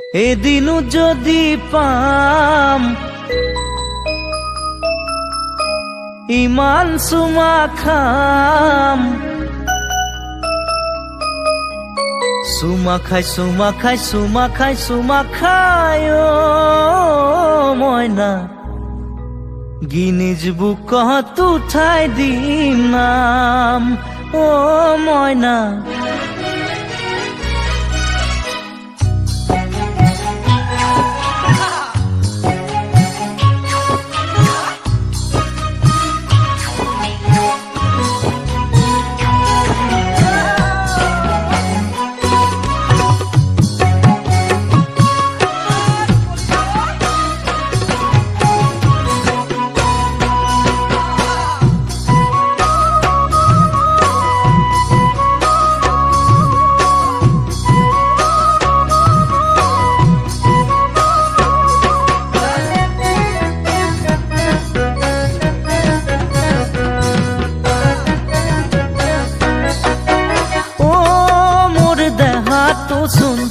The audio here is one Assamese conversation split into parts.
এদিনও যদি পাম ইমান চুমা খাম চুমা খাই চুমা খাই চুমা খাই চুমা খাই ও মইনা গিনিজ বুকত উঠাই দিম নাম ও মইনা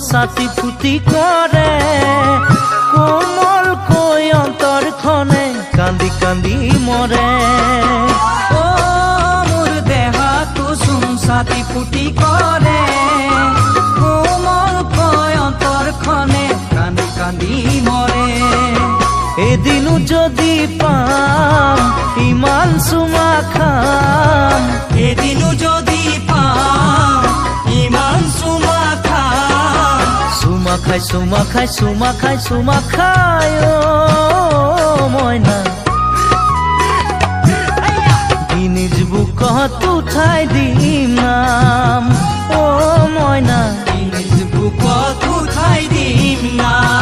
ছাতি ফুটি কৰে কোমল কৈ অন্তৰখনে কান্দি কান্দি মৰে ও মোৰ দেহাটো চোন ছাতি ফুটি কৰে কোমল কৈ অন্তৰখনে কান্দি কান্দি মৰে এদিনো যদি পাম ইমান চুমা খাম এদিনো যদি পাম ইমান চুমা চুমা খাই চুমা খাই চুমা খাই চুমা খাই ও মইনা গিনিজ বুকত উঠাই দিম নাম ও মইনা গিনিজ বুকত উঠাই দিম নাম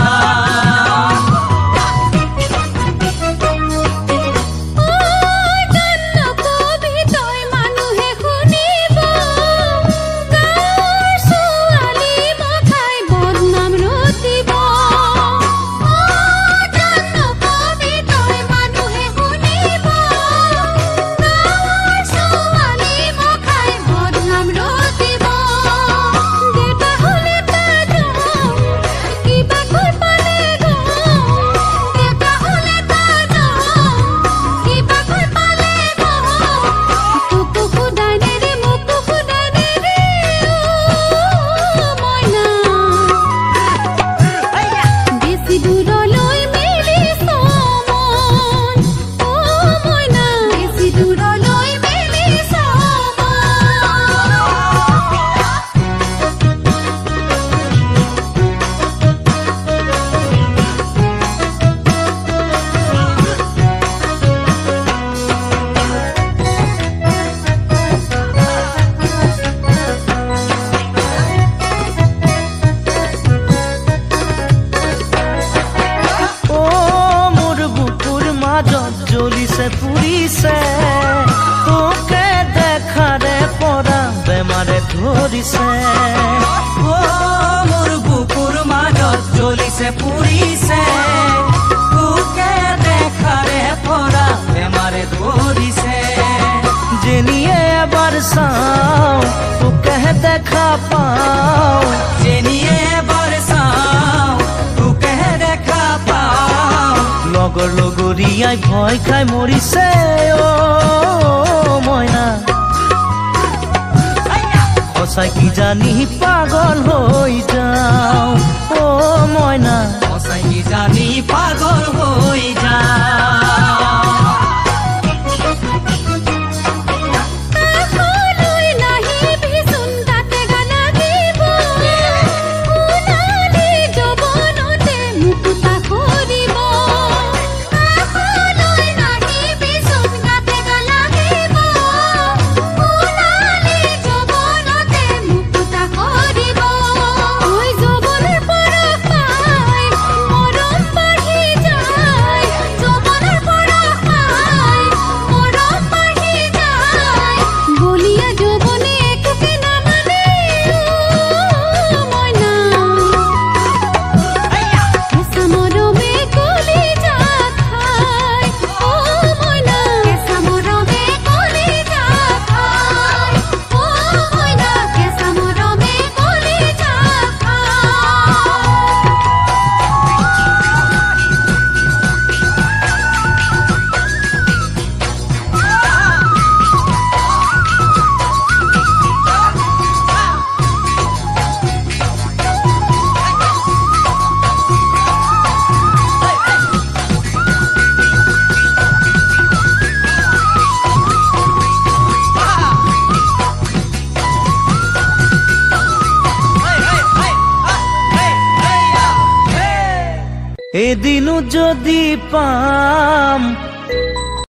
জ্বলিছে পুৰিছে তোকে দেখাৰে পৰা বেমাৰে ধৰিছে ও মোৰ বুকুৰ মাজত জ্বলিছে পুৰিছে তোকে দেখাৰে পৰা বেমাৰে ধৰিছে যেনিয়ে এবাৰ চাওঁ তোকে দেখা পাওঁ যেনিয়ে এবাৰ চাওঁ তোকে দেখা পাওঁ লগৰ লগৰীয়াই ভয় খাই মৰিছে ও মইনা সঁচাই কি জানি পাগল হৈ যাওঁ ও মইনা সঁচাই কি জানি পাগল হৈ যাওঁ এদিনও যদি পাম